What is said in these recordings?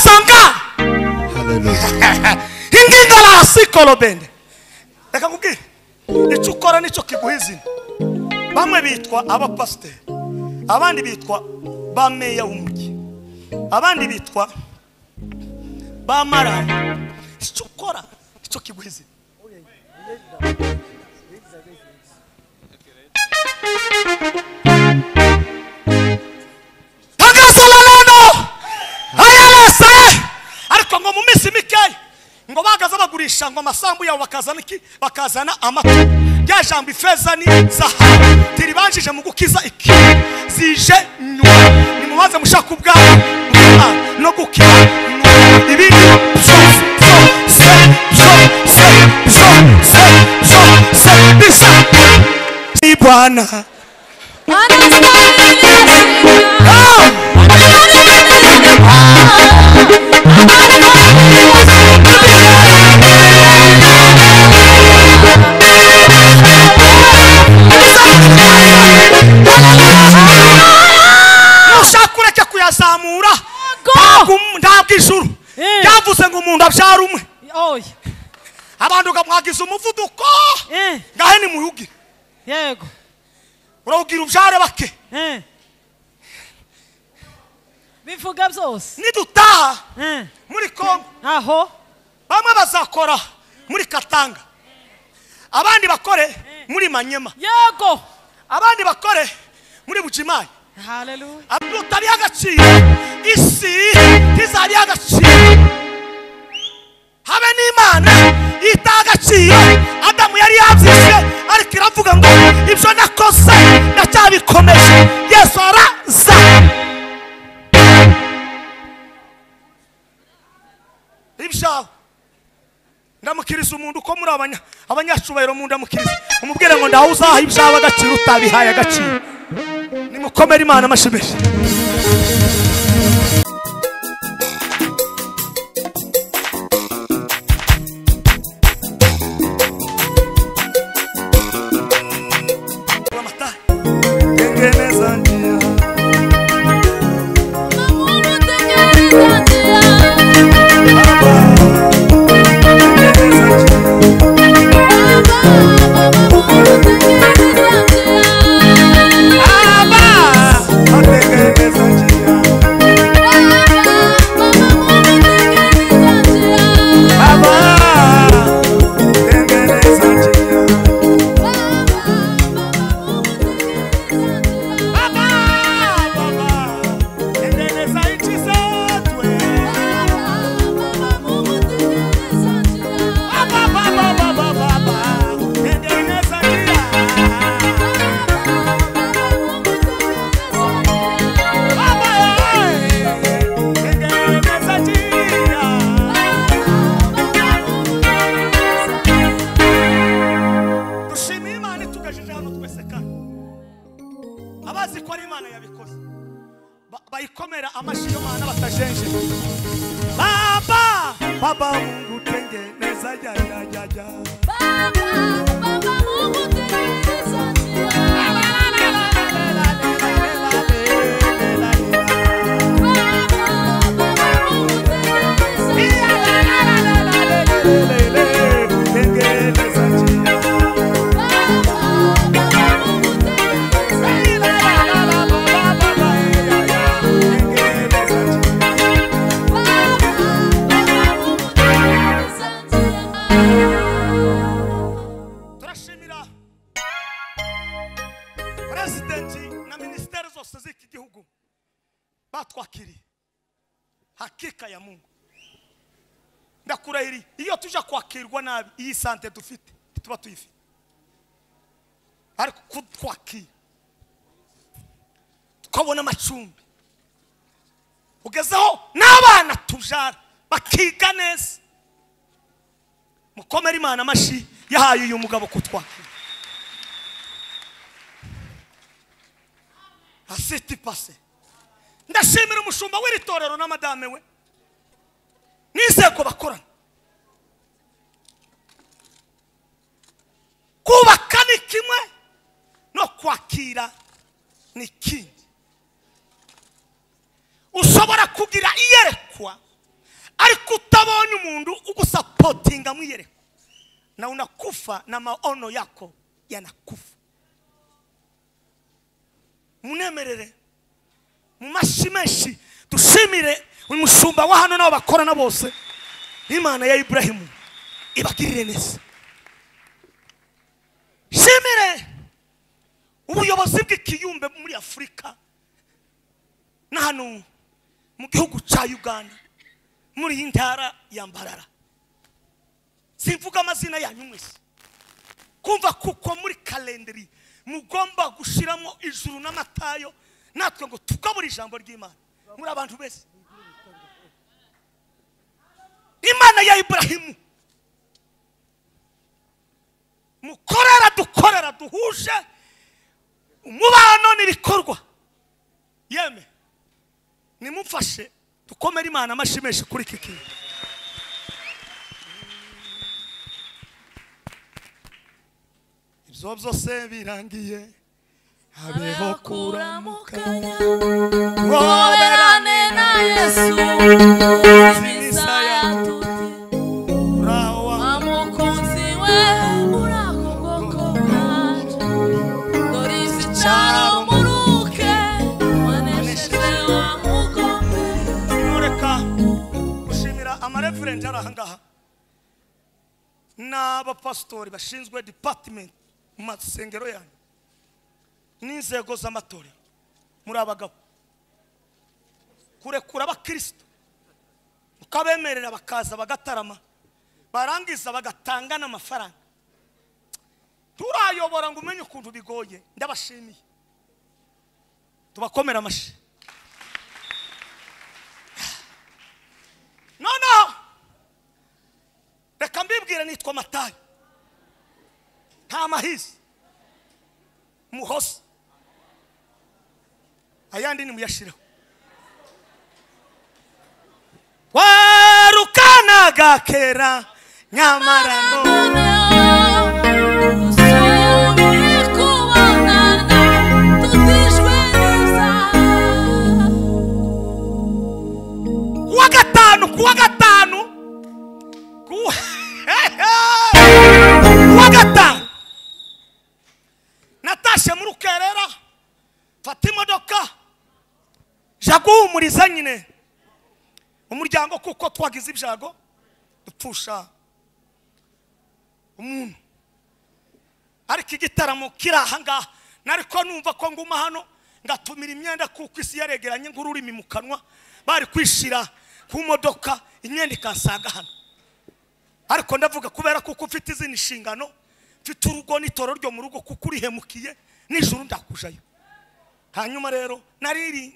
sanga. Hallelujah. Inginga la sikolo bende. Reka nkubwire icyo ukora nicyo kiguha izina. Bamwe bitwa abapasiteri, abandi bitwa ba meya w'umujyi, abandi bitwa ba maraya. Icyo ukora icyo kiguha izina. Ariko ngo mu minsi mikeya ngo bagaza bagurisha ngo amasambu yawo bakazana amata. Rya jambo ifeza ni zahabu tiribanjije mu gukiza iki zije nyuma. Nimubaze mushaka ubwabo no gukiza ibindi ni Bwana. Mushakureke kuyazamura ntabwo ijuru yavuze ngo umuntu abyara umwe. Abantu ukamwagiza umuvuduko ngahe ni muyugire. Yego urawugira ubyare bake. Bivuga byose nidutaha muri Kongo aho bamwe bazakora muri Katanga, abandi bakore muri Manyema, yego abandi bakore muri Bujimayi. Hallelujah. Abutari agaciro isi tizari agaciro habe n'Imana itagaciro. Adamu yari yavyise ariko iravuga ngo ibyo nakoze ndacyabikomeje. Yesu araza. Ibishaho ndamukiriza umuntu uko muri abanyacubahiro mu ndamukiriza umubwire ngo ndaho uzaha ibishaho agaciro utabihaye agaciro. Nimukomere Imana amashimeshi. Abazi ko ari Imana yabikoze bayikomera amashyi yo Mana batajenje. Baba baba Mungu tengeneza ya baba Mungu tengeneza batwakiri hakika ya Mungu. Ndakurahiri iyo tuja kwakirwa nabi iyi sante dufite tuba tuyifite. Ariko kutwakira tukabona amacumbi ugezeho n'abana tujara bakiga neza. Mukomere Imana amashi yahaye uyu mugabo kutwakira. Asiti pase. Ndashimira umushumba w'iritorero na madame we. Nizeko bakorana. Kubaka ni kimwe no kwakira ni kindi. Ushobora kugira iyerekwa ariko utabonye umuntu ugusapotinga mwiyereka na unakufa na maono yako yanakufa. Munemerere mu mashimeshi dushimire umushumba wa hano nabo bakorana bose. Imana ya Ibrahimu ibagirire neza. Shimire ubuyobozi bw'ikiyumbe muri Afrika na hano mu gihugu cya Uganda muri intara ya Mbarara. Simvuga amazina yanyu mwese, kumva kuko muri kalendari mugomba gushiramo ijuru n'amatayo natwe ngo tukabura ijambo ry'Imana muri abantu bese. Imana ya Ibrahimu mukorera dukorera duhuje umubano n'ibikorwa. Yeme nimumfashe dukomere Imana amashimeshi kuri kiki. Ibyo byose birangiye habeho kuramukanya Woberane na Yesu Misaya tuti rawa Amukunzi we urakogoko kanje Dorizi charo muruke Wanesheje wa mugombe. Mureka gushimira amareverend arahangaha n'abapastori bashinzwe department mu masengero yanyu n'inzego z'amatorero muri abagabo kurekura abakristo mukabemerera bakaza bagatarama barangiza bagatanga n'amafaranga. Turayobora ngo umenye ukuntu bigoye. Ndabashimiye, tubakomera amashi. No reka mbibwire nitwa Matayo nta mahisi muhosi ayandi ni muyashiraho. Warukanaga kera nyamara none kuwa gatanu natashe mu rukerera fata imodoka jaguhumuriza nyine umuryango kuko twagize ibyago dupfusha umuntu. Ariko igitaramo kiraha ngaha nariko numva ko nguma hano ngatumira imyenda kuko isi yaregeranye ngururimi mu kanwa bari kwishira ku modoka imyenda ikansanga hano. Ariko ndavuga kubera kuko ufite izindi nshingano, mfite urugo n'itoro ryo mu rugo kuko urihemukiye n'ijuru ndakujayo. Hanyuma rero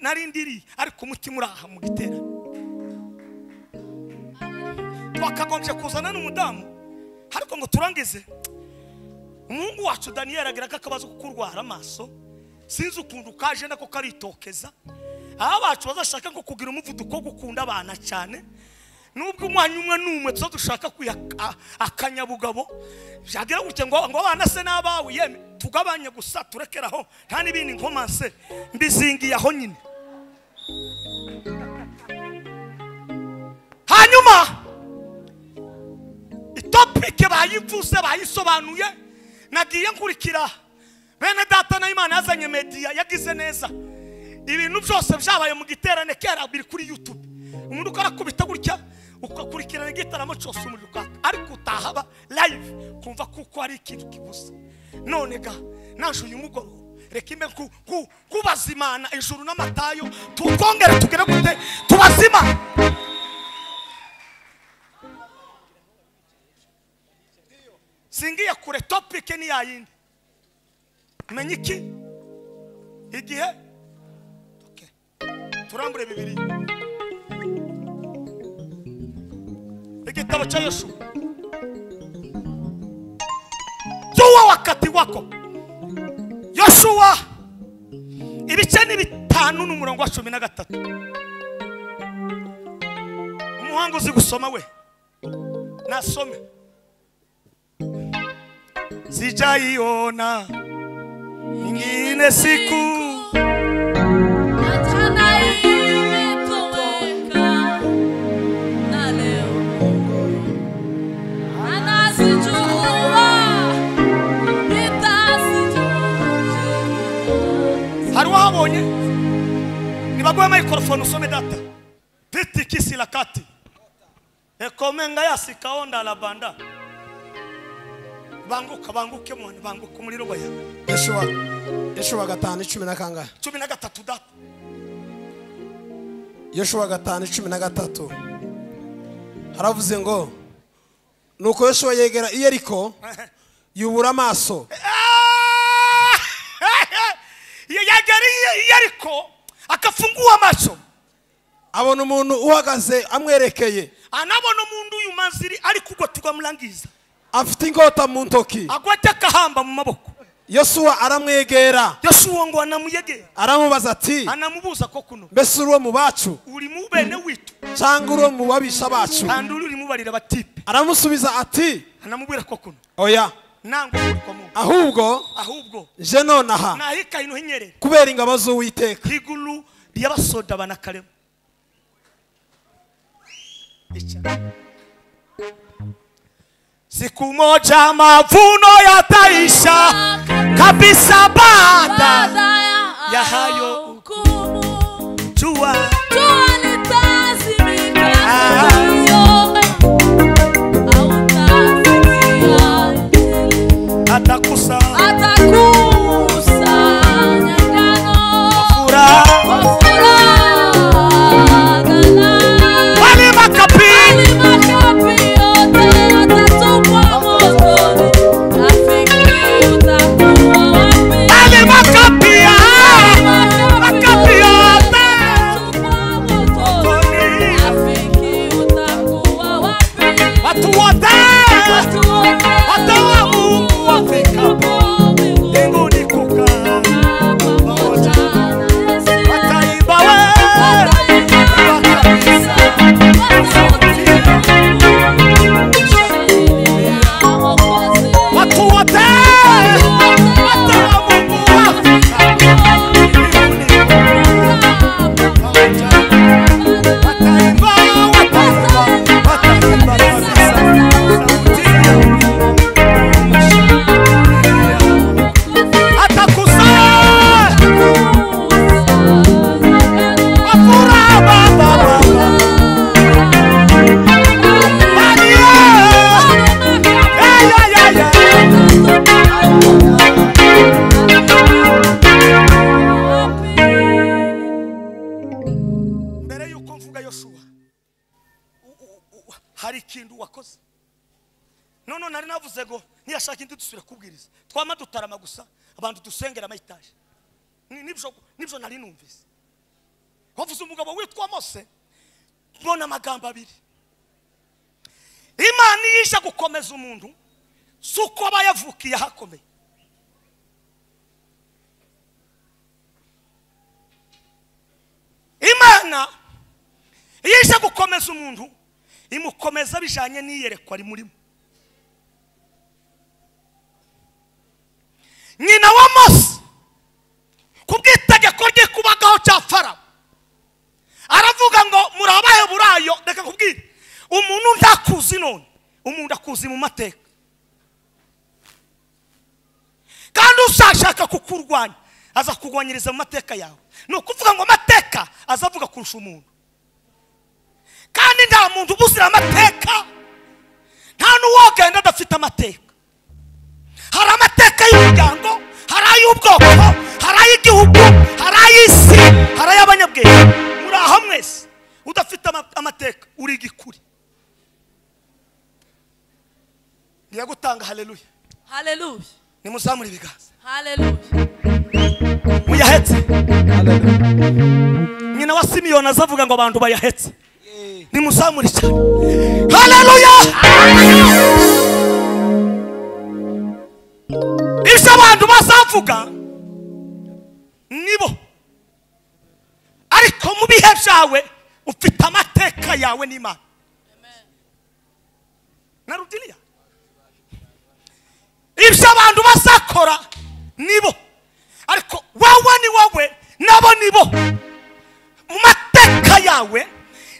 narindiri ariko umutima uraha mu giterane. Twakagombye kuzana n'umudamu ariko ngo turangize umuhungu wacu Daniel agira kakabazo kukurwara amaso sinzi ukuntu kaje nako karitokeza. Abacu bazashaka ngo kugira umuvuduko gukunda abana cyane nubwo umwanya umwe numwe dushaka akanyabugabo jagira gutya ngo abana se nabawe yeme tugabanye gusa turekeraho nta nibindi nkomanse mbizingiye aho nyine. Hanyuma itopike bayivuze bayisobanuye nagiye nkurikira bene data na Imana yazanye media yagize neza ibintu byose byabaye mu giterane kera biri kuri YouTube. Umuntu ukarakubita gutya ukakurikirana igitaramo cyose umuruka ariko utahaba live kumva kuko ari ikintu kibuze. None ga naje uyu mugoro reka imbe kubazimana ijuru n'amatayo tukongera tugere gute tubazima. Singiye kure topic ni yayindi menye iki igihe okay turambure bibiri igitabo cha Yoshua Jowa wakati wako Yoshua ibice ni 5 n'umurongo wa 13. Umuhanguzi gusoma we nasome sijaiona ingine siku Natana imetoweka na wabonye nibaguye microphone usome data piti kisi la kati ekomenga yasikaonda la banda banguke mwana banguke muri robo ya Yeshuwa 5:10 na kangahe 13 data Yeshuwa 5:13 haravuze ngo nuko Yeshuwa yegera Yeriko yubura amaso Yeriko akafungua amaso abona umuntu uhagaze amwerekeye anabona umuntu uyu manziri ari kugotwa mulangiza afite ingota mu ntoki agwata kahamba mu maboko Yosuwa aramwegera Yosuwa ngo anamuyegera aramubaza ati anamubuza ko kuno mbese uri mu bacu uri mu bene witu cyangwa uri mu babisha bacu kandi uri mu barira batipe aramusubiza ati anamubwira ko kuno oya nango uri ko mu ahubwo je nonaha nahika ino hinyerere kubera ingabo z'Uwiteka igulu lyabasoda banakalemu siku moja mavuno yataisha kabisa baada ya hayo hukumu. jua Jua litazimika, hautafikia Injili. atakusanya ngano furaha kwa furaha ghalani. wale makapi Makapi yote yatatupwa motoni. Rafiki, utakuwa wapi? wale makapi yote Yatatupwa motoni. Rafiki, utakuwa wapi? watu wote watawa Mungu wafikapo mbinguni kukaa pamoja wataimba watu wote watawa Mungu wafikapo mbinguni pamoja wataimba kabisa atakusanya furaha baba mbere yuko mvuga Yosuwa hari ikintu wakoze none nari navuze ngo ntiyashaka indi dusubira kubwiriza twama dutarama gusa abantu dusengera amayitaje nibyo nari numvise wavuze umugabo witwa Mose mbona amagambo abiri Imana yisha gukomeza umuntu suko aba yavukiye hakomeye Imana yisha gukomeza umuntu imukomeza bijanye niyerekwa ari murimo nyina wa Mose kubwitegeko rye kubagaho cya Farawo aravuga ngo murabaye burayo reka kubwira umuntu ndakuzi none umuntu akuzi mu mateka kandi usashaka kukurwanya aza kugwanyiriza mu mateka yawe no kuvuga ngo amateka azavuga kurusha umuntu kandi nta muntu ubuzira amateka nta n'uwogenda adafite amateka hari amateka y'umuryango hari ay'ubwoko hari ay'igihugu hari ay'isi hari ay'abanyabwenge muri aho mwese udafite amateka uri igikuri ngiye gutanga haleluya Hallelujah. nimuzamure ibiganza Hallelujah. muyahetse nyina wa Simiyoni azavuga ngo abantu bayahetse nimuzamure cyane haleluya ibyo abantu bazavuga nibo ariko mu bihe byawe ufite amateka yawe n'Imana narudiniya ibyo abantu bazakora nibo ariko wowe ni wowe nabo nibo mu mateka yawe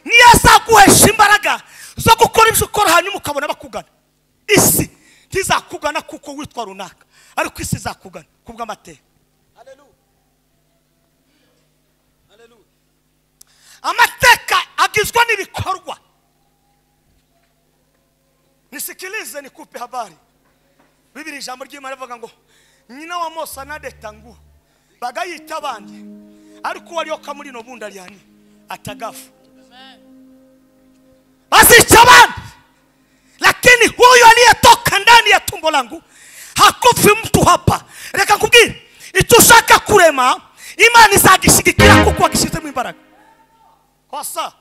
niyo azaguhesha imbaraga zo gukora ibyo ukora hanyuma ukabona bakugana isi ntizakugana kuko witwa runaka ariko isi izakugana kubw'amateka amateka agizwe n'ibikorwa. Nisikilize nikupe habari. Bibiri ijambo ry'Imana rivuga ngo nyina wa Mose anadeta ngo bagayita abandi ariko waliyoka muri no bunda lyani atagafu. Basicha abandi, lakini huyu aliyetoka ndani ya tumbo langu hakufi mtu hapa. Reka nkubwire itushaka kurema Imana izagishigikira kuko wagishize mu imbaraga. Kosa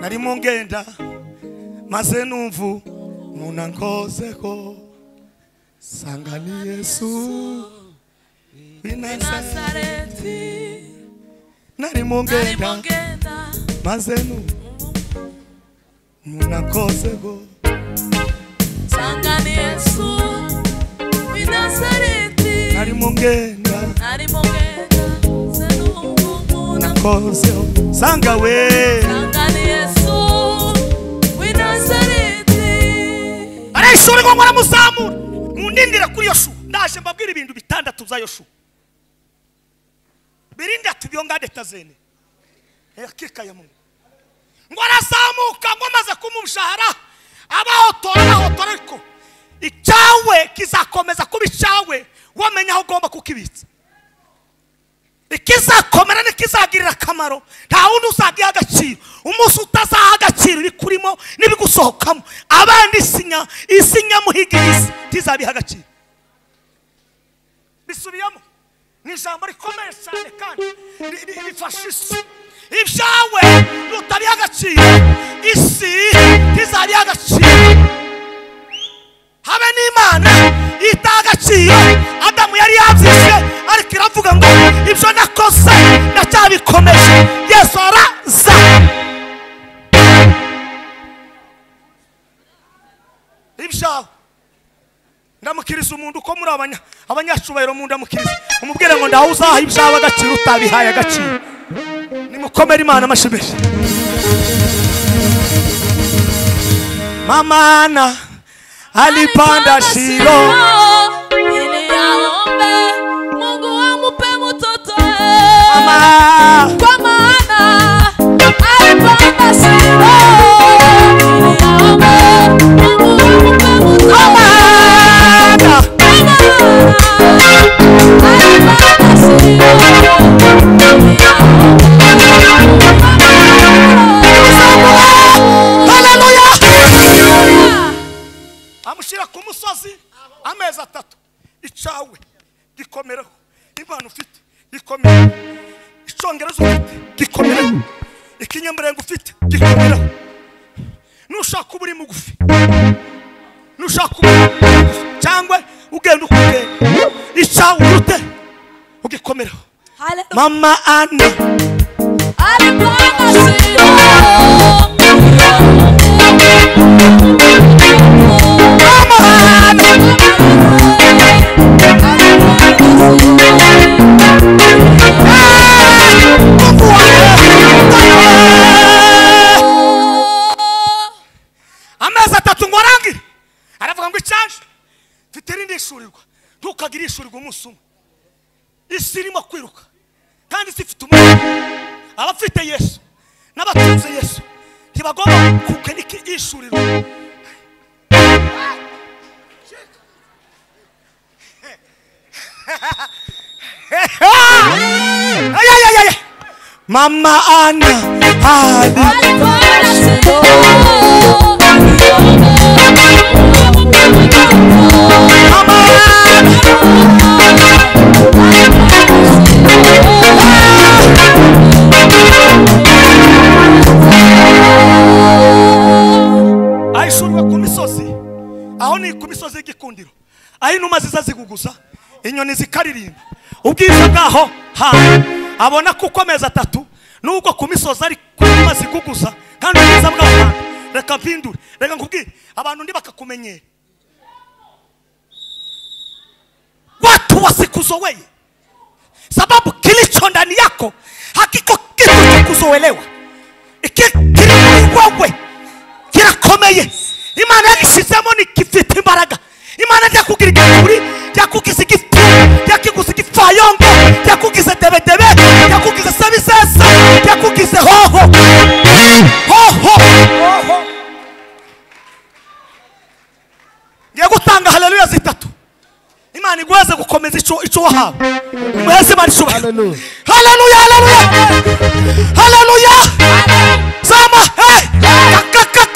nari mungenda maze numvu munankozeko sanga ni Yesu Nazareti. Nari mungenda maze numvu munankozeko sanga ni Yesu Nazareti. nari mungenda munankozeko sanga we sanga ni Yesu Nazareti. arayishuri ngo muramuzamura mundindira kuri Yoshuwa. Ndaje mbabwira ibintu bitandatu za Yoshuwa birinde atubyo detazene yakika ya Mungu. Ngo arazamuka ngo maze kumushahara abahotora ariko icyawe kizakomeza kuba icyawe wamenya aho ugomba kukibitsa. Ikizakomera nikizagirira akamaro nta wundi uzagiha agaciro. Umunsi utazaha agaciro bikurimo n'ibigusohokamo abandi isinya muhigiriza tizabiha agaciro. Bisubiyamo ni ijambo rikomeye cyane kandi rifasha isi. Ibyawe nutabiha agaciro isi tizabiha agaciro. Habe n'Imana itaha agaciro. Adamu yari yabyishe ariko iravuga ngo ibyo nakoze ndacyabikomeje. Yesu araza. Ibyawe ndamukiriza umuntu uko muri abanyacubahiro mu ndamukiriza umubwire ngo ndaho uzaha ibyawe agaciro utabihaye agaciro. Nimukomere Imana amashimeshi. Mamana alipanda Shilo ili aombe Mungu amupe mtoto. Mama Kwa maana alipanda Shilo ili aombe Mungu amupe mtoto. Alipanda amushira ku musozi amezi 3 icawe gikomereho. Imana ufite gikomereho. Icongereza ufite gikomereho. Ikinyamrengo ufite gikomereho. Nushaka kuburi mugufi nushaka cyangwa ugenda ukugenda icawe urute ugikomereho. Mama Ana alipanda Shilo amezi 3 ngo arangire aravuga ngo icanje mfite rindi ishurirwa ntukagira ishurirwa umunsi umwe. Isi irimo kwiruka kandi sifite umuntu. Abafite Yesu n'abatunze Yesu ntibagomba kukenika ishurirwa. Mama Ana alipanda Shilo ayishuriwe ku misozi. Aho ni ku misozi y'igikundiro aho inuma ziza ziguguza inyoni zikaririmba ubwiza bwaho abona kuko amezi 3 nubwo ku misozi ari kuma ziguguza kandi ubwiza bwaho. Reka mpindure reka nkubwire abantu ndi bakakumenyera watu wasikuzoee sababu kilicho ndani yako hakiko kitu cha kuzoelewa. Iki kili wewe kirakomeye imana yagishyizemo nikifite imbaraga imana yakugira igikuri yakugize igifu yakiguze igipfayongo yakugize debedebe yakugize sabisesa yakugize hoho ngiye gutanga haleluya zitatu imana iguheze gukomeza icyo wahawe imuheze imana ishobora haleluya haleluya haleluya sama hey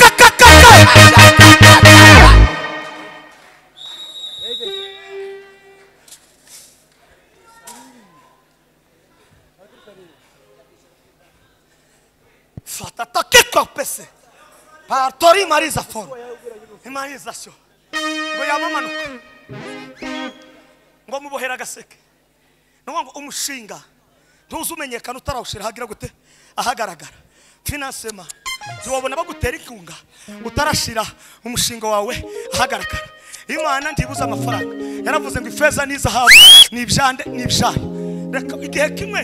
fatata kiko pese partori mariza fon imariza sho ngo yamamanuka ngo mubohera gaseke ngo umushinga ntuzumenyekana utarawushira hagira gute ahagaragara financema ziwabona bagutera inkunga utarashira umushinga wawe ahagaragara imana ndibuza amafaranga yaravuze ngo ifeza n'izahabu nibyande nibyaye reka igihe kimwe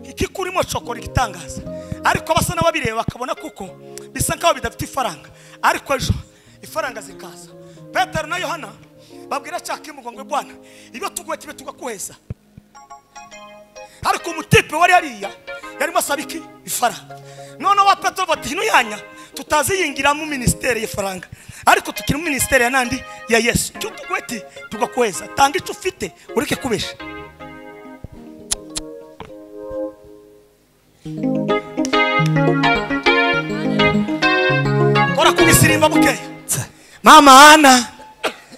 ikikurimo cokora igitangaza ariko basa n'ababireba bakabona kuko bisa nkaho bidafite ifaranga ariko ejo ifaranga zikaza Petero na Yohana babwira cyakimugo ngo Bwana ibyo tuguye kibe tugakuheza ariko umutipe wari hariya yarimo asabiki ifaranga none wa Petero bati hino yanya tutaziyingira mu ministeri y'ifaranga ariko tukiri mu ministeri ya nandi ya Yesu cyo tuguye ti tugakuheza tanga icyo ufite ureke kubesha Kora kubisirimba bukeya Mama Ana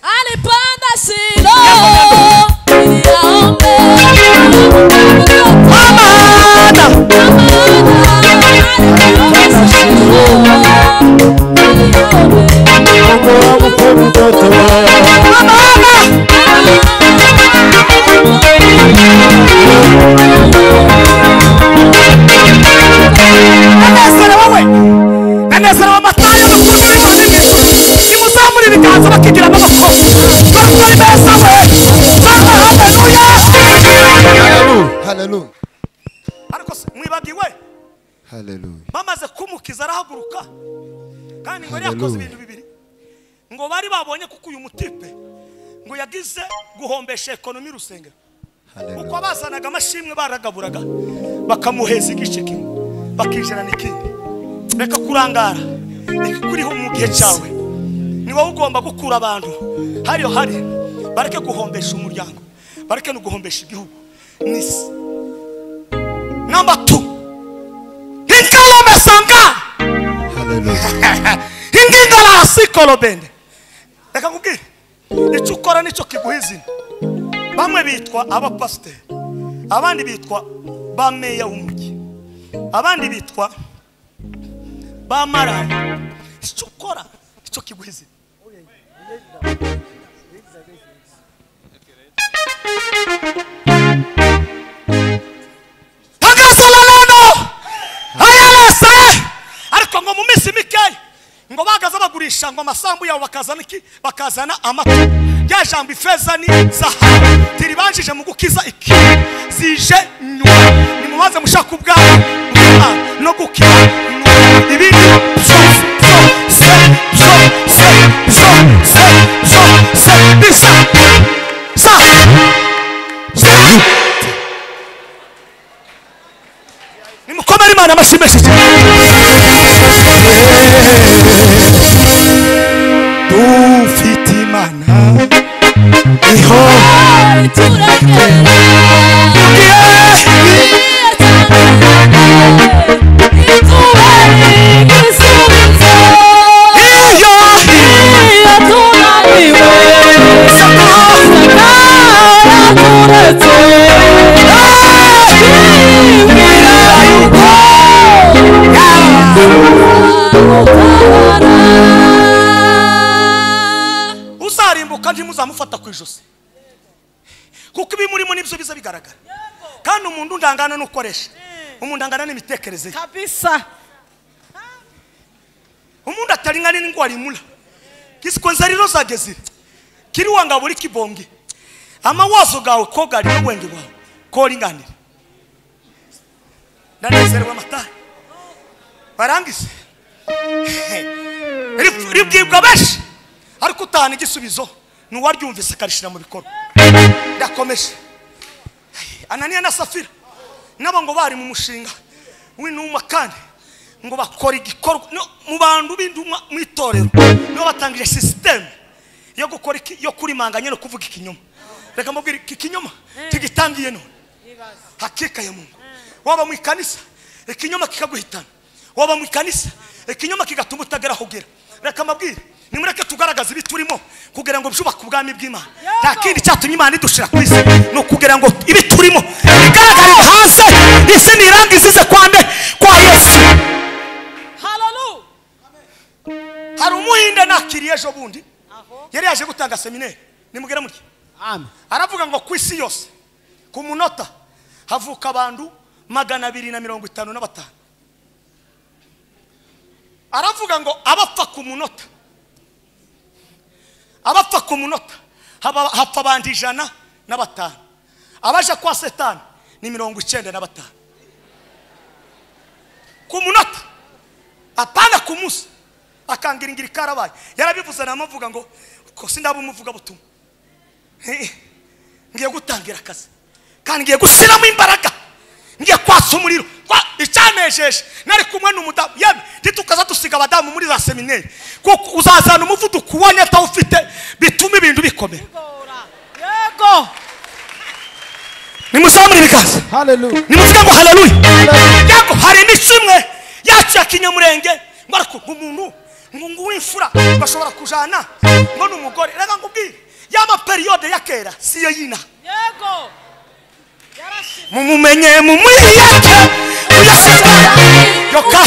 alipanda Silo yaombe Mama Ana alipanda Silo Nanezera wamatayo n'ukuri n'imana nimuzamura ibiganza bakigira amaboko bakora ibesa we haleluya ariko mwibagiwe Hallelujah. bamaze kumukiza arahaguruka kandi ngo yakoze ibintu bibiri ngo bari babonye kuko uyu mutipe ngo yagize guhombesha ekonomi rusengero uko bazanaga amashimwe baragaburaga bakamuheza igice kimwe bakijana n'ikindi reka kurangara ikuriho mu gihe cyawe ni wowe ugomba gukura abantu hariyo hari bareke guhombesha umuryango bareke no guhombesha igihugu nisi number 2 inkalo mesanga Hallelujah. ingingala asikolo bende reka kubwira icyo ukora nicyo kiguhizina bamwe bitwa abapasiteri abandi bitwa ba meya w'umujyi abandi bitwa ba maraya icyo ukora icyo kiguhizina ariko ngo mu minsi mikeya ngo bagaza bagurisha ngo amasambu yabo bakazana amata ya jambo ifeza ni zahabu tiribanjije mu gukiza iki zije nyuma nimumaze mushaka ubwabo no gukira ibindi nimukomere Imana amashimeshije dufite Imana iho turagera uzarimbuka ntimuzamufata ku ijosi kuko ibimurimo nibyo biza bigaragara kandi umuntu ndangana n'ukoresha umuntu angana n'imitekerereze kabisa umuntu atari ngani n'ingwara imula kisikonza rero zageze kiri wanga buri kibonge amawazo gawe ko gari n'ubwenge bwawe ko ringanira ndanezerewe amata barangise ribwibwa benshi ariko utahana igisubizo nuwaryumvise karishira mu bikorwa. Ndakomeje. Ananiya na Safira nabo ngo bari mu mushinga w'inuma kandi ngo bakora igikorwa mu bantu b'induma mu itorero no batangije system yo gukora yo kurimanganya no kuvuga ikinyoma. Reka mubwire ikinyoma tigitangiye no hakika ya Mungu. Waba mu ikanisa ikinyoma kikaguhitana, waba mu ikanisa ikinyoma kigatuma utagera hugera. Reka mabwire nimureke tugaragaza ibiturimo kugira ngo byubaka ubwami bw'Imana. Nta kindi cyatumye Imana idushira ku isi no kugira ngo ibiturimo bigaragare hanze isi nirangizize kwande kwa Yesu. Hallelujah. Hari umuhinde nakiriye ejo bundi yari yaje gutanga seminari nimugera muri. Amen. Aravuga ngo ku isi yose ku munota havuka abantu 255. Aravuga ngo abapfa ku munota hapfa abandi 105. Abaje kwa Satani ni 95 ku munota. Apana ku musi akangiringira karabaye. Yarabivuze namavuga ngo ko sindaba umuvuga butumwa. Ngiye gutangira akazi kandi ngiye gushiramo imbaraga, ngiye kwasa umuriro. Icyanejeje nari kumwe n'umudamu yeme ntitukaza dusiga abadamu muri za seminari kuko uzazana umuvuduko ubonye atawufite bituma ibintu bikomera. Yego. Nimusamure bikaze. Hallelujah. Nimuvuga ngo hallelujah. Yego hari n'ikimwe yacu ya Kinyamurenge barako umuntu ngo w'imfura bashobora kujana ngo n'umugore. Reka ngubwire yama periode ya kera siyo yina. Yego. Mumumenye mumwiyake uyasiga yoka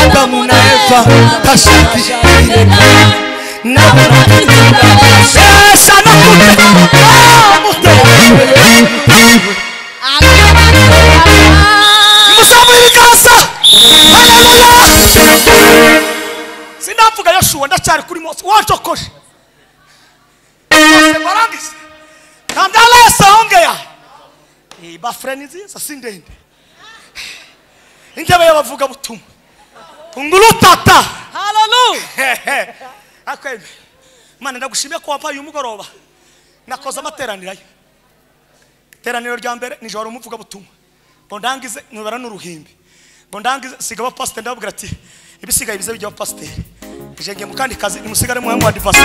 Adamu na Eva tashaki nabona sesa nakute musabiri kasa. Haleluya. Sinavuga Yoshua ndacyari kuri Mose wacokoje Mose barangise kandala saongea bafrenizi sasindende intebe y'abavuga butumwa ungurutata. Hallelujah. Akweme Mana ndagushimiye ko wampaye umugoroba nakoze amateraniro teraniro rya mbere ni joro umuvuga butumwa ngo ndangize nubara n'uruhimbi ngo ndangize sigaba pastor ndababwira ati ibisigaye bize bijya pastor jenge mukandi kazi nimusigare mu wa advance.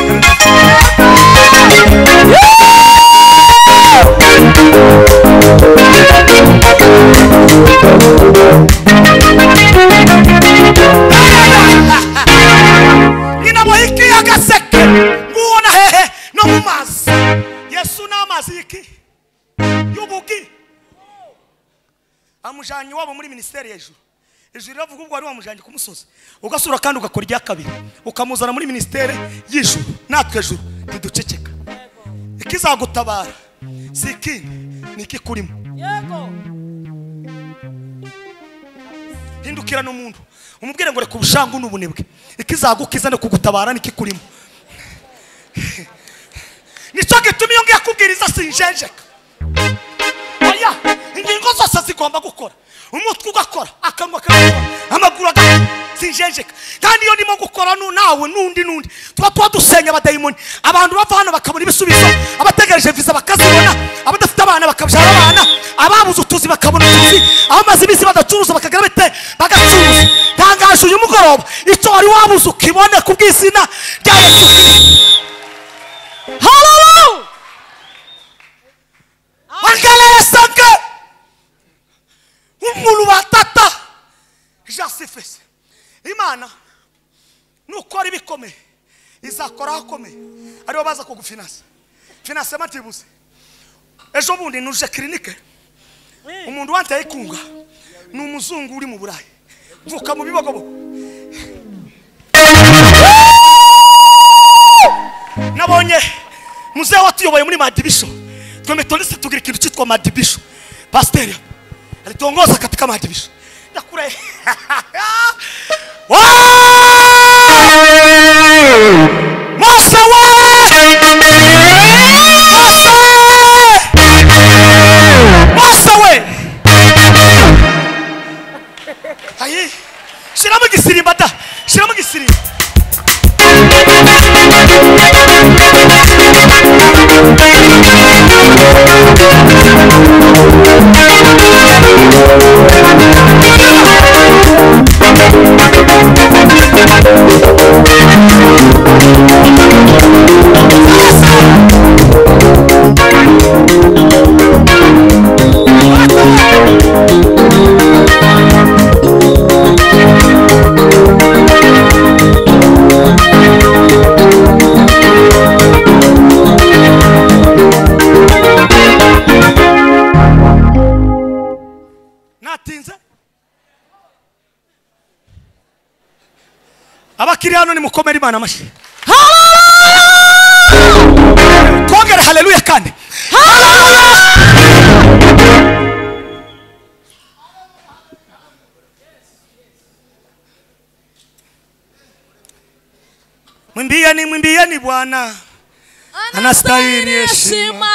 Nina bohiki agaseke nguona hehe no mumazi Yesu n'amazi iki yubugi amujanye wabo muri ministeri y'ejuru. Ijuru ravuga ubwo ari wamujanye ku musozi ugasura kandi ugakora irya kabiri ukamuzana muri ministeri y'ijuru. Natwe ejuru ntiduceceka ikizagutabara sikindi nikikurimo. Yego. Hindukira n'umuntu umubwire ngo reka ubushangu n'ubunebwe ikizagukiza no kugutabara nikikurimo. Nico gituma iyo ngiye kubwiriza sinjenjeka. Oya ingingo zose zigomba gukora umutwe ugakora akanwa kagakora amaguru agakora sinjenjeka. Kandi iyo ndimo gukora nawe nundi tuba dusenya abadayimoni. Abantu bava hano bakabona ibisubizo, abategereje visa bakazibona, abadafite abana bakabyara abana, ababuze utuzi bakabona utuzi, abamaze iminsi badacuruza bakagira bite bagacuruza. Tangaje uyu mugoroba icyo wari wabuze ukibone ku bw'izina rya Yesu. Hallelujah. Angalia sanke umulu batata jasifese. Imana nukora ibikomeye izakora akomeye aribo baza kugufinansa. Finance matibuze ejo bundi nuje clinique umuntu wanteye kunga n'umuzungu uri mu Burayi vuka mu bibogobo nabonye muze watuyoboye muri madibisho tumetolese tugira ikintu cyitwa madibisho pasteur alitongoza katika madibisho ndakure Mose we ayi shiramo gisirimba da shiramo gisirimba abakiri hano nimukomere Imana amashyi. Twongere haleluya kandi. Mwimbieni Bwana anastahili heshima.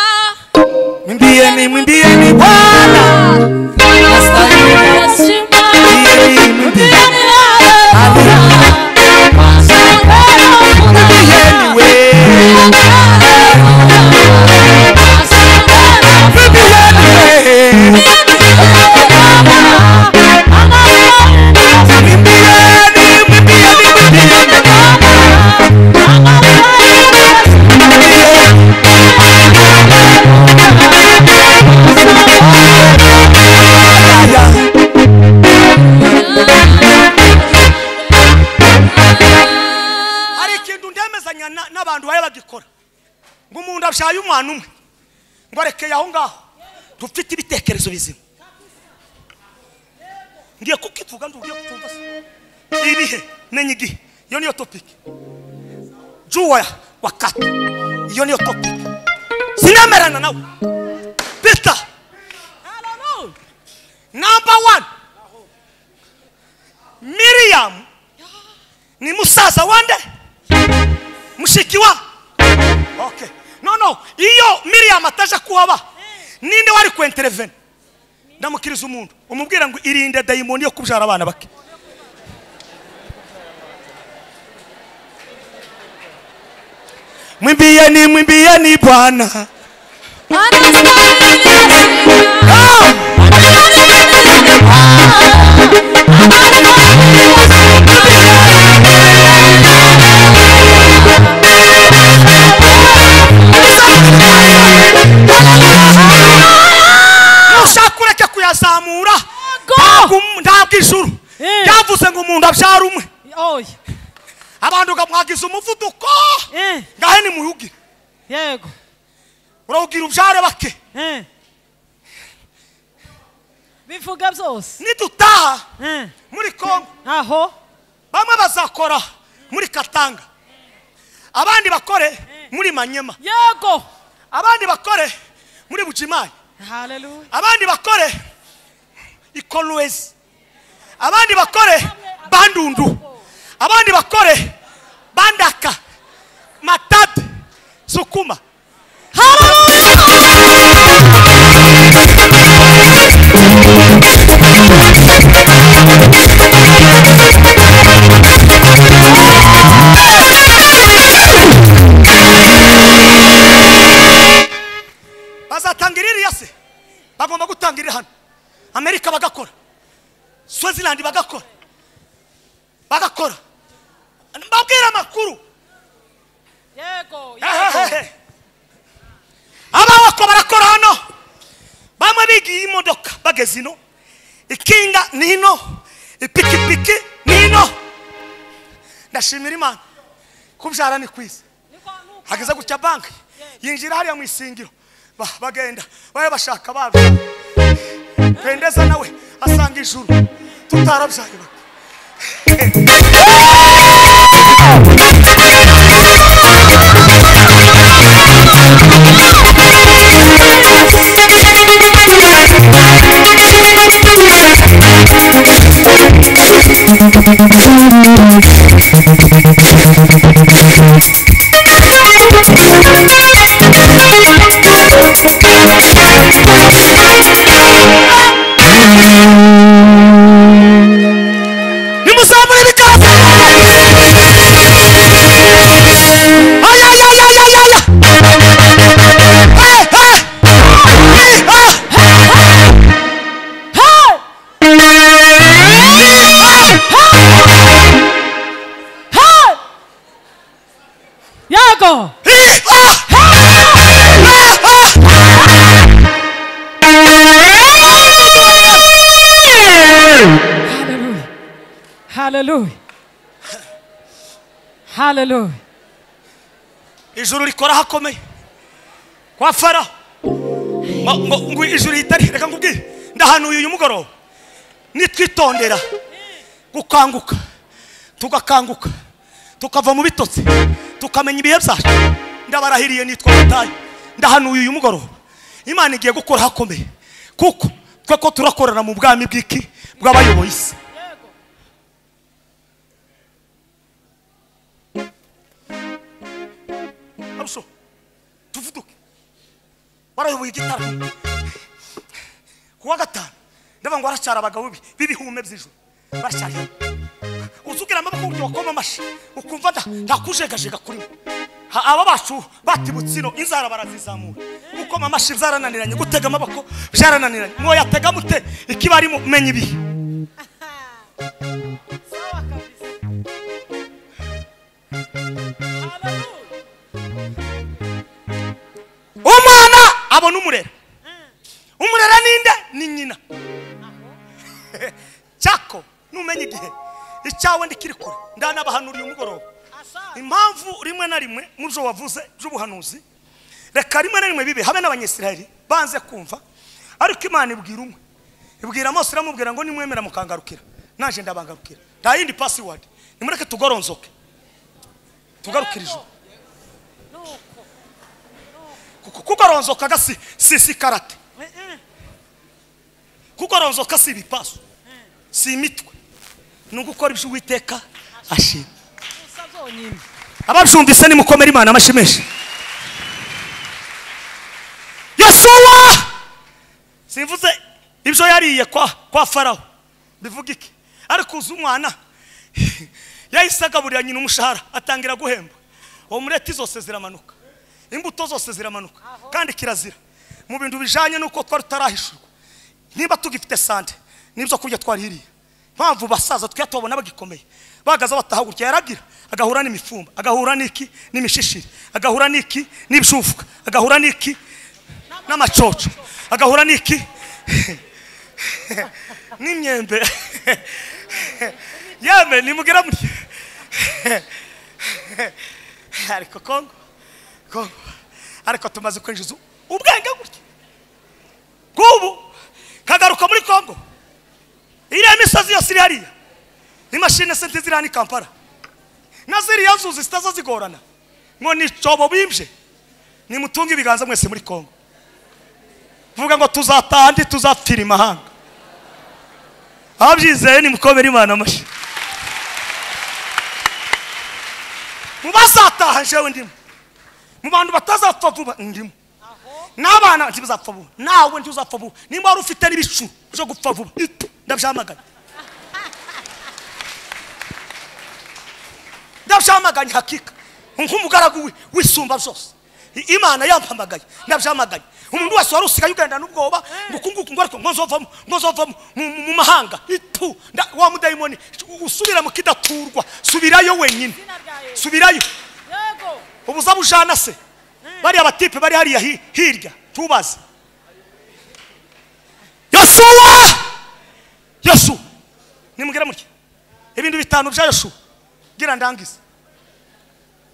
Mwimbieni Bwana anastahili heshima. Mwimbieni n'abantu baye bagikora ngo umuntu abyaye umwana umwe ngo arekeye aho ngaho dufite ibitekerezo bizima. Ngiye kukivuga ndugiye kutumva ibihe menye igihe. Iyo niyo topic. Jua wakati. Iyo niyo topic. Sinamerana nawe. Peter. Hallelujah. Number 1. Miriam ni musaza wande mushikiwa. Okay. No. Iyo Miriam ataje kuhaba ninde wari ku intervene? Ndamukiriza umuntu umubwira ngo irinde dayimoni yo kubyara abana bake. Mwimbieni Bwana. Nusakureke kuyazamura ntabwo ijuru yavuze ngo umuntu abyara umwe. Abantu gamwagiza umuvuduko ngahe ni muyugira. Yego. Urawugira ubyare bake. Bivuga byose. Nidutaha muri Kongo aho bamwe bazakora muri Katanga, abandi bakore muri Manyema, yego, abandi bakore muri Bujimayi, haleluya, abandi bakore Ikolwezi, abandi bakore Bandundu, abandi bakore Bandaka, Matadi, Sukuma. Bazatangirira yase bagomba gutangirira hano. Amerika bagakora, Swaziland bagakora mbabwira makuru. Yego. Abako barakora hano bamwe bigiye imodoka bageze ino, ikinga nino, ipikipiki nino. Ndashimira Imana kubyara ni kwiza. Hageze gucya banki yinjira hariya mu isingiro bagenda baye bashaka babo pendeza nawe asanga ijuru tutarabyaye bake. Hallelujah. Hallelujah. Ijuru rikora hakomeye kwa Farawo ngo ijuru itari. Reka ngubwire ndahanuye uyu mugoroba nitwitondera gukanguka tugakanguka tukava mu bitotsi tukamenya ibihe byacu. Ndabarahiriye nitwa Matayo, ndahanuye uyu mugoroba Imana igiye gukora hakomeye, kuko twe ko turakorana mu bwami bw'iki bw'abayoboye isi. Abso tuvuduke barayoboye igitaramo kuwa gatanu, ndaba ngo aracara abagabo bibihume by'ijuru baracyari uzugira amaboko buryo wakoma amashi ukumva ndakujegajega kuri aba bacu batibutsino inzara barazizamura ukoma amashi byarananiranye, gutega amaboko byarananiranye, mwo yatega mute ikibari mumenya ibi. Sawa kabisa. Hallelujah. Umwana abona umurera, umurera ninde? Ni nyina. Cyako numenye igihe icyawe ndikiri kure, ndanabahanuriye umugoroba. Impamvu rimwe na rimwe mu byo wavuze by'ubuhanuzi, reka rimwe na rimwe bibe habe n'abanyesirayeli banze kumva, ariko Imana ibwira umwe, ibwira Mose iramubwira ngo nimwemera mukangarukira naje ndabangarukira, nta yindi password, nimureke tugoronzoke tugarukira ijuru. Kugoronzoka gasi si karate, kugoronzoka si bipaso, si imitwe, nugukora ibyo Uwiteka ashima. Ababyumvise ni mukomera Imana amashimeshi. Yosuwa simvuze ibyo yariye kwa Farawo bivuga iki, ariko uzi umwana yayisagaburira nyina umushahara atangira guhemba, uwo mureti zose ziramanuka, imbuto zose ziramanuka, kandi kirazira mu bintu bijanye nuko twari tarahishurwa. Niba tugifite sante nibyo kurya twarihiriye, mpamvu basaza twatobona bagikomeye bagaza batahagurya, yaragira agahura n'imifumba, agahura n'iki n'imishishiri, agahura n'iki n'ibishufuka, agahura n'iki n'amacoco, agahura n'iki n'imyembe. Yeme nimugera muri ariko Kongo ariko tumaze kwinjiza ubwenge gutya kubu kagaruka muri Kongo, iriya misozi yose iri hariya, imashine sente ziri hano i Kampala, na ziriya nzuzi zitaza zigorana ngo ni cobo bimbye. Nimutunga ibiganza mwese muri Kongo, vuga ngo tuzataha ndi tuzapfira imahanga. Ababyizeye ni mukomera Imana amashi. Mubazataha njewe ndimo, mu bantu batazapfa vuba ndimo, n'abana ntibazapfa vuba, nawe ntuzapfa vuba. Nimba wari ufite n'ibicu byo gupfa vuba ndabyamaganye, ndabyamaganye hakika nk'umugaragu wisumba byose. Imana yampamagaye ndabyamaganye. Umuntu wese wari usigaye ugenda n'ubwoba ngo kunguku ngo ariko ngozovamo mu mahanga itu wa mudayimoni usubira mu kidaturwa, subirayo wenyine, subirayo. Yego ubuza bujana se bari abatipe bari hariya hirya tubaze. Yosuwa nimugera muke ibintu bitanu bya Yosuwa gira ndangiza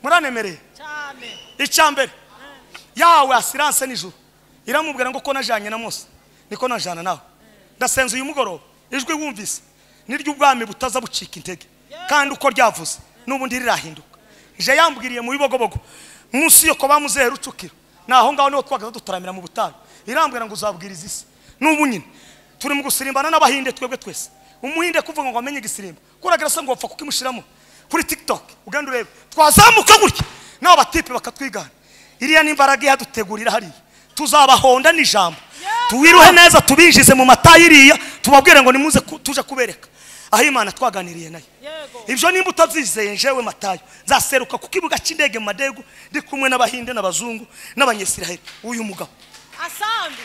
muranemereye cyane. Icyambere yawe assurance nijuru iramubwira ngo ko najanye na Mose niko najana nawe, ndasenze uyu mugoroba ijwi wumvise niryo ubwami butaza bucika intege, kandi uko ryavuze n'ubundi rirahinduka. Je yambwiriye mu bibogobogo munsi yo ko bamuzera ucukiro, naho ngaho niho twagaza dutaramira mu butayu, irambwira ngo uzabwiriza isi. N'ubu nyine turi mu gusirimbana n'abahinde twebwe twese. Umuhinde kuvuga ngo amenye igisirimbwa kuragira se ngo wapfa kukimushiramo kuri TikTok uganda urebe twazamuka gutya naho batipe bakatwigana. Iriya n'imbaraga yadutegurira hariya, tuzabahonda n'ijambo, tuwiruhe neza tubinjize mu matayi iriya, tubabwire ngo nimuze tuje kubereka aho Imana twaganiriye nayo. Ibyo nimba utabyizeye njewe Matayo nzaseruka ku kibuga cy'indege mu Madegu ndi kumwe n'abahinde n'abazungu n'abanyesiraheli. Uyu mugabo asambi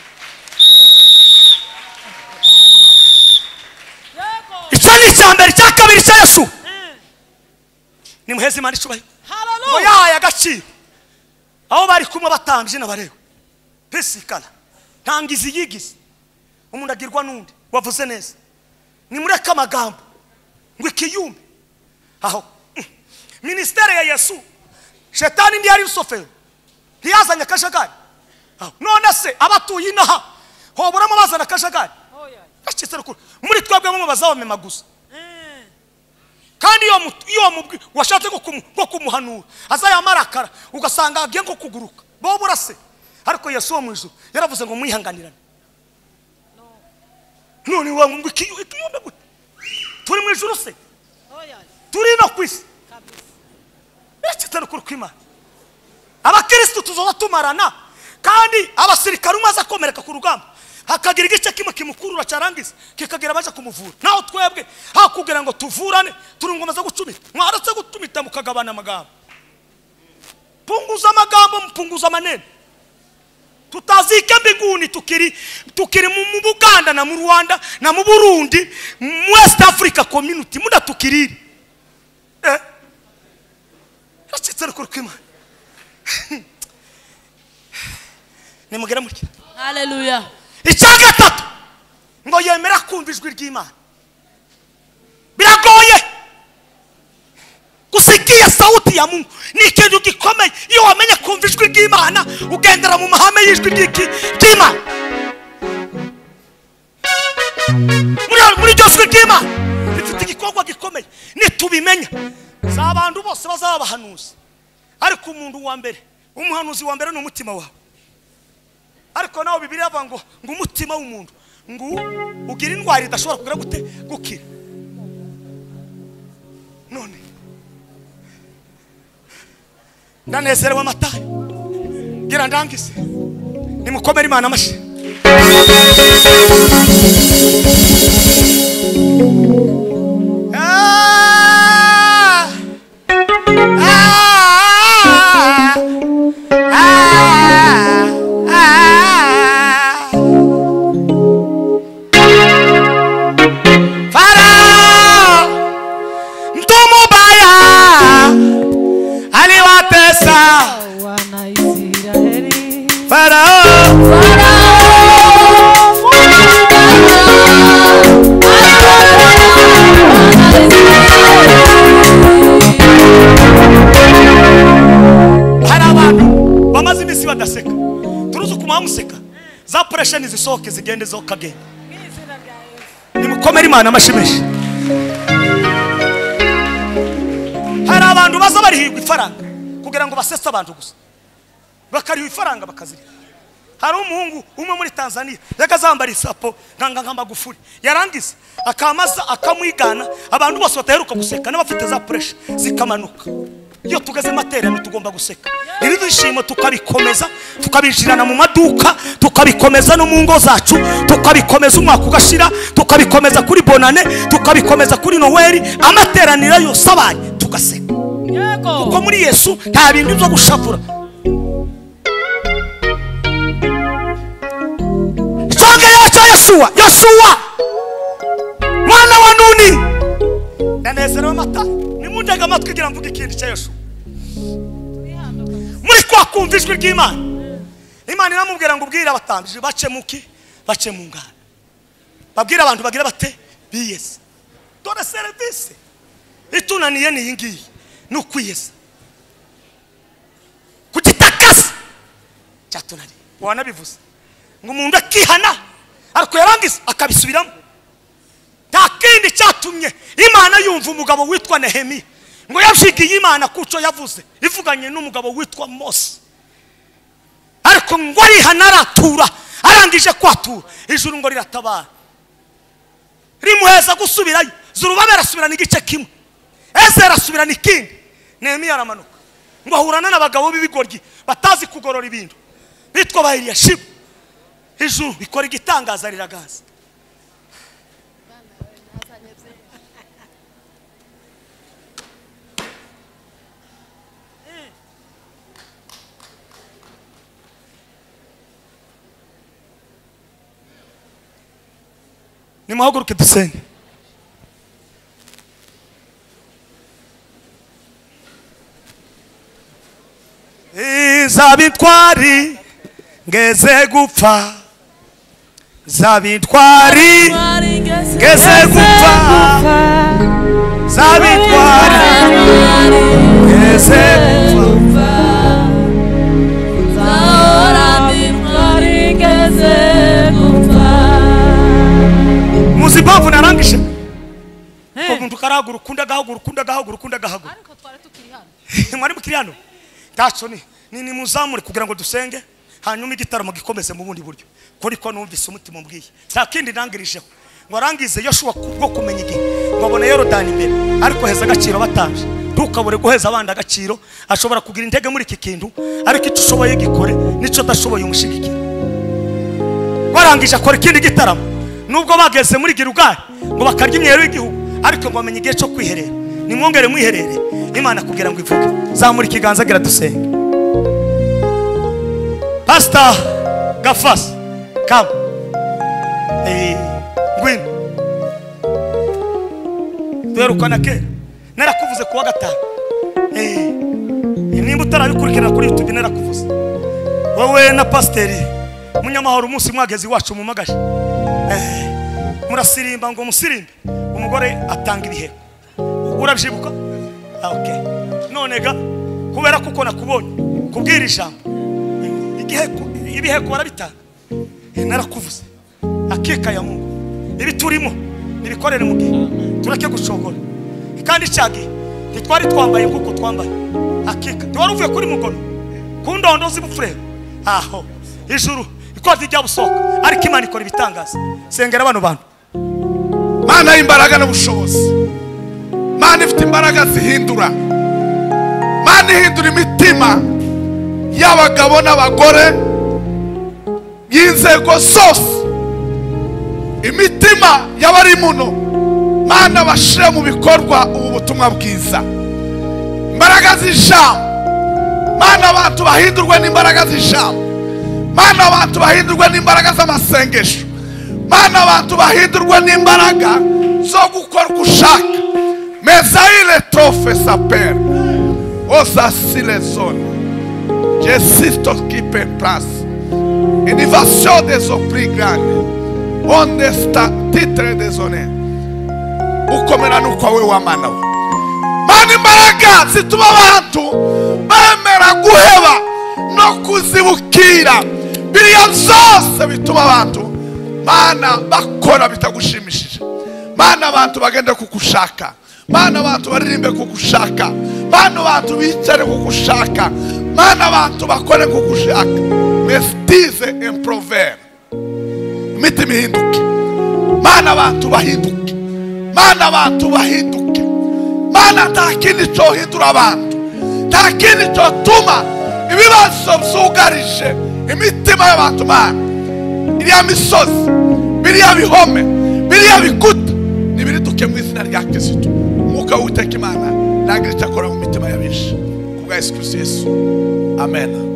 icyo ni icyambere. Cya kabiri cya Yesu ni muhezi Imana icubahiro ngo yahaye agaciro aho bari kumwe batambye n'abarewe pesikala ntangizi yigize umuntu agirwa n'undi wavuze neza. Nimureka amagambo ngo ikiyumbe aho ministere ya Yesu shetani ndi yari usofero ntiyazanye akajagari. None se abatuye inaha hoburamo bazana akajagari. Muri twebwe mu bazabamema gusa kandi iyo washatse ko kumuhanura azayamarakara ugasanga agiye nko kuguruka bo burase. Ariko Yesu wo mu ijuru yaravuze ngo mwihanganirane. None wangu ikiyombe gute turi mu ijuru se turi no kwisi cyitana kuri kwima. Abakristo tuzoza tumarana kandi abasirikare umaze komereka ku rugamba hakagira igice kimwe kimukurura cyarangiza kikagira baje kumuvura. Naho twebwe hakugira ngo tuvurane turungomaza gucumita mwaratse gutumita mukagabana amagambo. Punguza amagambo mpunguza manene. Tutazike mbinguni tukiri mu Buganda na mu Rwanda na mu Burundi mu West Africa community muda tukiriri cyitana kuri kwima. Nimugera muri Hallelujah. Icya gatatu ngo yemera kumva ijwi ry'Imana. Biragoye kusikia sauti ya Mungu, ni ikintu gikomeye. Iyo wamenye kumva ijwi ry'Imana ugendera mu mahame y'ijwi ry'Imana. Muri iryo jwi ry'Imana rifite igikorwa gikomeye. Nitubimenya za abantu bose bazaba bahanuzi, ariko umuntu wa mbere umuhanuzi wa mbere ni umutima wawe. Ariko naho Bibiliya avuga ngo umutima w'umuntu ngo ugira indwara idashobora kugira gute gukira. None ndanezerewe amata gira ndangize nimukomere Imana amashi. Nizisohoke zigende zo kagenda. Nimukomere Imana amashimeshi. Hari abantu baza barihirwa ifaranga kugira ngo basese abantu gusa bakariha ifaranga bakazira. Hari umuhungu umwe muri Tanzania yakazambara isapo nganga Magufuli yarangiza akamaza akamwigana abantu bose bataheruka guseka n'abafite za pressure zikamanuka. Iyo tugeze material tugomba guseka. Iri dushimo tukabikomeza tukabijirana mu maduka tukabikomeza no mu ngo zacu tukabikomeza umwaka ugashira tukabikomeza kuri bonane tukabikomeza kuri Noheli amateraniro yose abanye tugaseka. Yego. Kuko muri Yesu nta bintu byo gushapura. Chongera cha Yoshua mwana wa Nuni ndanezerewe amata nimundega amatwi kugira mvuge ikindi cya Yoshua. Muri kwa kumva ijwi ry'Imana Imana iramubwira ngo ubwira abatambije bace mu ngana babwira abantu bagira bate biyese dore service itunaniye ni yingiye no kwiyesa kugitakasa cyatunani wanabivuze ngo umuntu akihana ariko yarangiza akabisubiramo. Nta kindi cyatumye Imana yumva umugabo witwa Nehemiya ngo yabyigiye Imana kuco yavuze ivuganye n'umugabo witwa Mose, ariko ngo arihana aratura. Arangije kwatura ijuru ngo riratabara rimuheza gusubirayo. Zurubabera asubirana igice kimwe, Ezera asubirana ikindi, Nehemiya aramanuka ngo ahurana n'abagabo b'ibigoryi batazi kugorora ibintu bitwa ba Eliyashibu. Ijuru bikora igitangaza riragaza. Nimuhaguruke dusenge. Zabintwari ngeze gupfa, zabintwari ngeze gupfa, zabintwari ngeze gupfa, zabintwari ngeze gupfa. Muzibavu narangisha ko muntu karagu gahagura ukunda gahagura ukunda gahagura ukunda gahagura ariko twari tukiri hano mwari mukiri hano tacho ni muzamure kugira ngo dusenge hanyuma igitaramo gikomeze mu bundi buryo kuri ko numvise umutima mbwiye nta kindi nangirijeho ngo arangize Yoshua kubwo kumenya igihe ngo abone Yorodani imbere ariko heza agaciro batanje ntukabure guheza abandi agaciro ashobora kugira intege muri iki kintu ariko icyo ushoboye gikore nico dashoboye umushigikira warangije akora ikindi gitaramo nubwo bageze muri Girugali ngo bakarya imyero y'igihugu ariko ngo bamenye igihe cyo kwiherera nimwongere mwiherere Imana kugira ngo ivuge zamura ikiganza gira dusenge Pastor Gafas come ngwino duherukana kera narakuvuze kuwa gatanu nimba utarabikurikirana kuri YouTube narakuvuze wowe na Pasiteri Munyamahoro umunsi mwageze iwacu mu magaje murasirimba ngo musirimbe umugore atanga ibiheko urabyibuka okay none ga kubera kuko nakubonye kubwira ijambo ibiheko barabitanga narakuvuze akeka ya Mungu ibi turimo nibikorere mu gihe turake gucogora kandi cyagi twari twambaye kuko twambaye akeka twari uvuye kuri mugono ku ndondo z'ibufure aho ijuru ikoze ijya busoka ariko Imana ikora ibitangaza sengera abantu Mana imbaraga n'ubushobozi Mana ifite imbaraga zihindura Mana ihindura imitima y'abagabo n'abagore y'inzego zose imitima y'abari muno Mana bashire mu bikorwa ubu butumwa bwiza imbaraga z'ijambo Mana abantu bahindurwe n'imbaraga z'ijambo Mana abantu bahindurwe n'imbaraga z'amasengesho Mana abantu bahindurwe n'imbaraga zo gukora gushaka Mesaile trofe saper Osasi les zones J'existe qui peut place Innovation des opris grandes Onde sta titre des honneurs Ukomera nuko we wa mana we Mana imbaraga zituma abantu bemera guheba no kuzibukira biriya zose bituma abantu Mana bakora bitagushimishije Mana abantu bagende kukushaka Mana abantu baririmbe kukushaka Mana abantu bicare kukushaka Mana abantu bakore kukushaka Mestize en proverbe Imitima ihinduke Mana abantu bahinduke Mana abantu bahinduke Mana nta kindi cyohindura abantu nta kindi cyotuma ibibazo byugarije imitima y'abantu Mana iriya misozi biriya bihome biriya bikuta nibiriduke mu izina rya Kristo umwuka w'Uwiteka Imana nagira icyo akora mu mitima y'abenshi kubwa Yesu Kristo Amen.